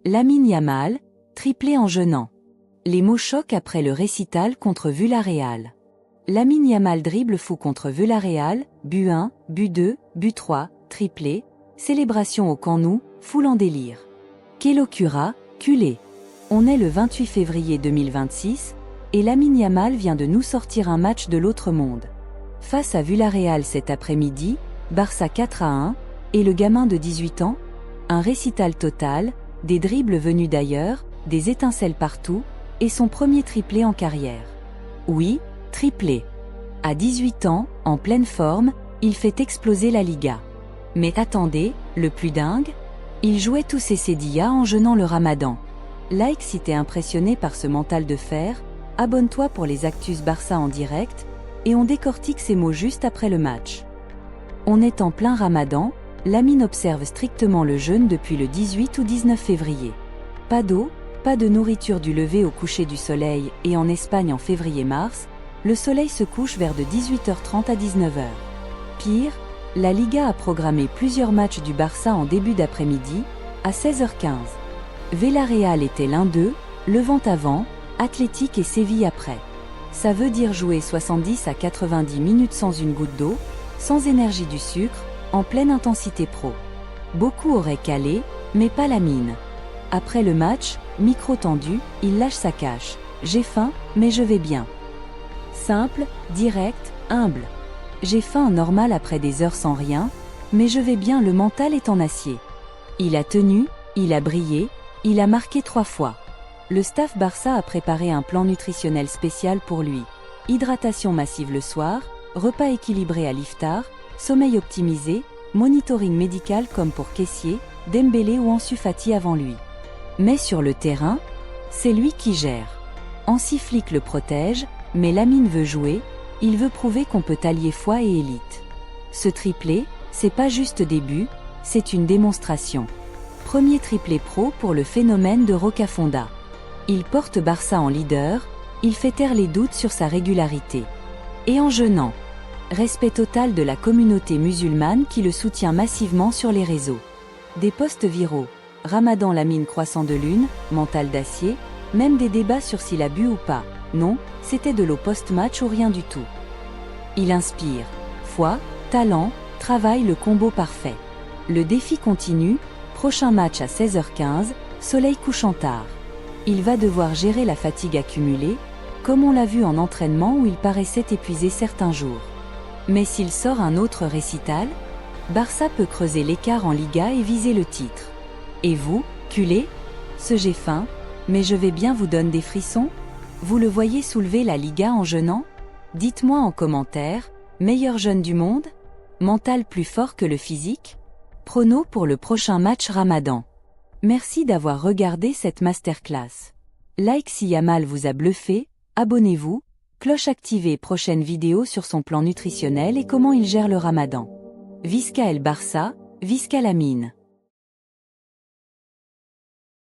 Lamine Yamal, triplé en jeûnant. Les mots choquent après le récital contre Villarreal. Lamine Yamal dribble fou contre Villarreal, but 1, but 2, but 3, triplé, célébration au Camp Nou, foule en délire. Kelokura, culé. On est le 28 février 2026, et Lamine Yamal vient de nous sortir un match de l'autre monde. Face à Villarreal cet après-midi, Barça 4-1, et le gamin de 18 ans, un récital total, des dribbles venus d'ailleurs, des étincelles partout, et son premier triplé en carrière. Oui, triplé. À 18 ans, en pleine forme, il fait exploser la Liga. Mais attendez, le plus dingue, il jouait tous ses cédillas en jeûnant le ramadan. Like si t'es impressionné par ce mental de fer, abonne-toi pour les Actus Barça en direct, et on décortique ces mots juste après le match. On est en plein ramadan, Lamine observe strictement le jeûne depuis le 18 ou 19 février. Pas d'eau, pas de nourriture du lever au coucher du soleil, et en Espagne en février-mars, le soleil se couche vers de 18h30 à 19h. Pire, la Liga a programmé plusieurs matchs du Barça en début d'après-midi, à 16h15. Villarreal était l'un d'eux, Levant avant, Athletic et Séville après. Ça veut dire jouer 70 à 90 minutes sans une goutte d'eau, sans énergie du sucre, en pleine intensité pro. Beaucoup auraient calé, mais pas Lamine. Après le match, micro tendu, il lâche sa cache. J'ai faim, mais je vais bien. Simple, direct, humble. J'ai faim normal après des heures sans rien, mais je vais bien, le mental est en acier. Il a tenu, il a brillé, il a marqué 3 fois. Le staff Barça a préparé un plan nutritionnel spécial pour lui. Hydratation massive le soir, repas équilibré à l'iftar, sommeil optimisé, monitoring médical comme pour Kessié, Dembélé ou Ansu Fati avant lui. Mais sur le terrain, c'est lui qui gère. Hansi Flick le protège, mais Lamine veut jouer, il veut prouver qu'on peut allier foi et élite. Ce triplé, c'est pas juste début, c'est une démonstration. Premier triplé pro pour le phénomène de Rocafonda. Il porte Barça en leader, il fait taire les doutes sur sa régularité. Et en jeûnant. Respect total de la communauté musulmane qui le soutient massivement sur les réseaux. Des posts viraux, Ramadan Lamine croissant de lune, mental d'acier, même des débats sur s'il a bu ou pas. Non, c'était de l'eau post-match ou rien du tout. Il inspire. Foi, talent, travail, le combo parfait. Le défi continue, prochain match à 16h15, soleil couchant tard. Il va devoir gérer la fatigue accumulée, comme on l'a vu en entraînement où il paraissait épuisé certains jours. Mais s'il sort un autre récital, Barça peut creuser l'écart en Liga et viser le titre. Et vous, culé? Ce j'ai faim, mais je vais bien vous donne des frissons? Vous le voyez soulever la Liga en jeûnant? Dites-moi en commentaire, meilleur jeûne du monde? Mental plus fort que le physique? Prono pour le prochain match Ramadan. Merci d'avoir regardé cette masterclass. Like si Yamal vous a bluffé, abonnez-vous, cloche activée, prochaine vidéo sur son plan nutritionnel et comment il gère le Ramadan. Visca el Barça, Visca Lamine.